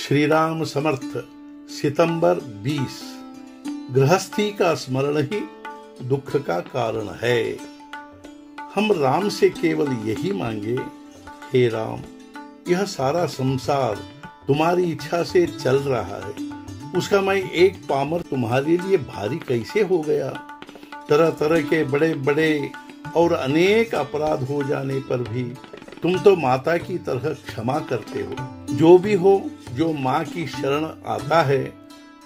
श्री राम समर्थ। सितंबर 20। गृहस्थी का स्मरण ही दुख का कारण है। हम राम से केवल यही मांगे, हे राम, यह सारा संसार तुम्हारी इच्छा से चल रहा है, उसका मैं एक पामर तुम्हारे लिए भारी कैसे हो गया। तरह तरह के बड़े बड़े और अनेक अपराध हो जाने पर भी तुम तो माता की तरह क्षमा करते हो। जो भी हो, जो माँ की शरण आता है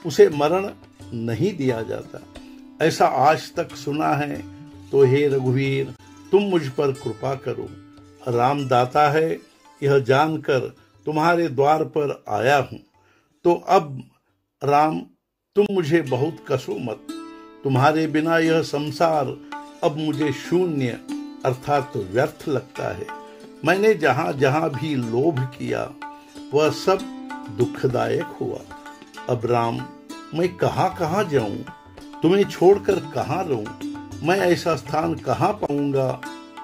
उसे मरण नहीं दिया जाता, ऐसा आज तक सुना है। तो हे रघुवीर, तुम मुझ पर कृपा करो। राम दाता है यह जानकर तुम्हारे द्वार पर आया हूँ। तो अब राम, तुम मुझे बहुत कसो मत। तुम्हारे बिना यह संसार अब मुझे शून्य अर्थात व्यर्थ लगता है। मैंने जहां जहां भी लोभ किया वह सब दुखदायक हुआ। अब राम, मैं कहां कहां जाऊं, तुम्हें छोड़कर कहां रहूं। मैं ऐसा स्थान कहां पाऊंगा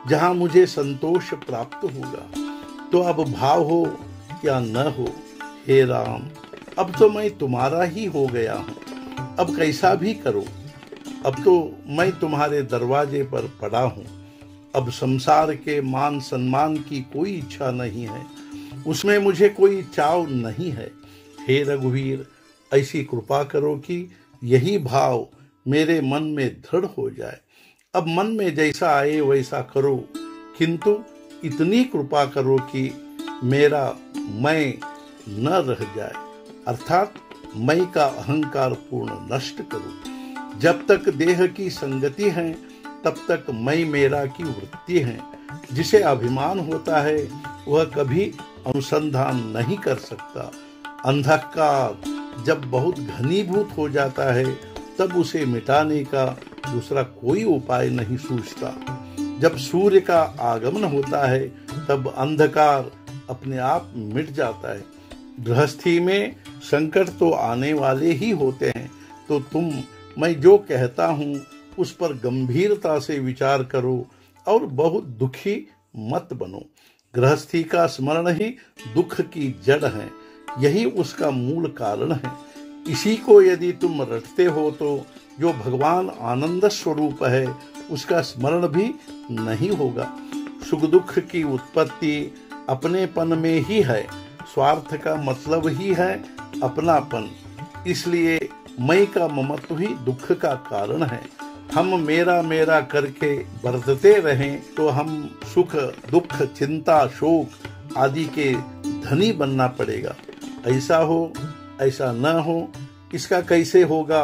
जहां मुझे संतोष प्राप्त होगा। तो अब भाव हो या न हो, हे राम, अब तो मैं तुम्हारा ही हो गया हूं। अब कैसा भी करो, अब तो मैं तुम्हारे दरवाजे पर पड़ा हूं। अब संसार के मान सम्मान की कोई इच्छा नहीं है, उसमें मुझे कोई चाव नहीं है। हे रघुवीर, ऐसी कृपा करो कि यही भाव मेरे मन में दृढ़ हो जाए। अब मन में जैसा आए वैसा करो, किंतु इतनी कृपा करो कि मेरा मैं न रह जाए, अर्थात मैं का अहंकार पूर्ण नष्ट करो। जब तक देह की संगति है तब तक मैं मेरा की वृत्ति है। जिसे अभिमान होता है वह कभी अनुसंधान नहीं कर सकता। अंधकार जब बहुत घनीभूत हो जाता है तब उसे मिटाने का दूसरा कोई उपाय नहीं सूझता। जब सूर्य का आगमन होता है तब अंधकार अपने आप मिट जाता है। गृहस्थी में संकट तो आने वाले ही होते हैं, तो तुम मैं जो कहता हूँ उस पर गंभीरता से विचार करो और बहुत दुखी मत बनो। गृहस्थी का स्मरण ही दुख की जड़ है, यही उसका मूल कारण है। इसी को यदि तुम रटते हो तो जो भगवान आनंद स्वरूप है उसका स्मरण भी नहीं होगा। सुख दुख की उत्पत्ति अपनेपन में ही है, स्वार्थ का मतलब ही है अपनापन। इसलिए मैं का ममत्व ही दुख का कारण है। हम मेरा मेरा करके बरतते रहें तो हम सुख दुख चिंता शोक आदि के धनी बनना पड़ेगा। ऐसा हो ऐसा न हो, इसका कैसे होगा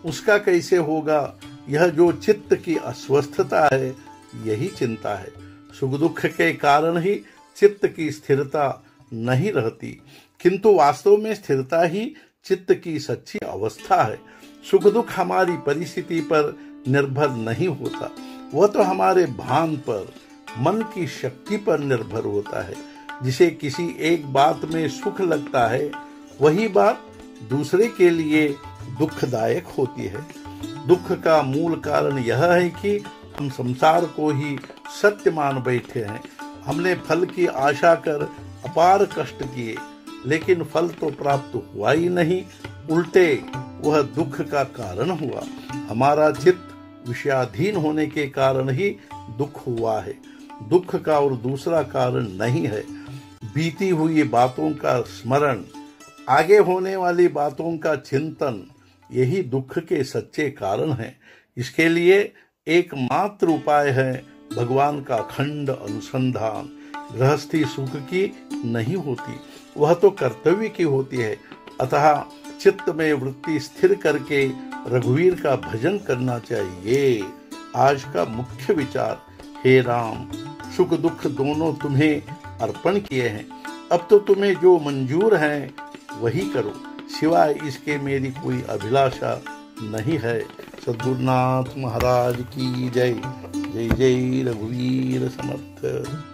उसका कैसे होगा, यह जो चित्त की अस्वस्थता है यही चिंता है। सुख दुख के कारण ही चित्त की स्थिरता नहीं रहती, किंतु वास्तव में स्थिरता ही चित्त की सच्ची अवस्था है। सुख दुख हमारी परिस्थिति पर निर्भर नहीं होता, वह तो हमारे भान पर, मन की शक्ति पर निर्भर होता है। जिसे किसी एक बात में सुख लगता है वही बात दूसरे के लिए दुखदायक होती है। दुख का मूल कारण यह है कि हम संसार को ही सत्य मान बैठे हैं। हमने फल की आशा कर अपार कष्ट किए, लेकिन फल तो प्राप्त हुआ ही नहीं, उल्टे वह दुख का कारण हुआ। हमारा चित्त विषयाधीन होने के कारण ही दुख हुआ है, दुख का और दूसरा कारण नहीं है। बीती हुई बातों का स्मरण, आगे होने वाली बातों का चिंतन, यही दुख के सच्चे कारण है। इसके लिए एकमात्र उपाय है भगवान का अखंड अनुसंधान। गृहस्थी सुख की नहीं होती, वह तो कर्तव्य की होती है। अतः चित्त में वृत्ति स्थिर करके रघुवीर का भजन करना चाहिए। आज का मुख्य विचार, हे राम, सुख दुख दोनों तुम्हें अर्पण किए हैं। अब तो तुम्हें जो मंजूर है वही करो, सिवाय इसके मेरी कोई अभिलाषा नहीं है। सद्गुरुनाथ महाराज की जय। जय जय रघुवीर समर्थ।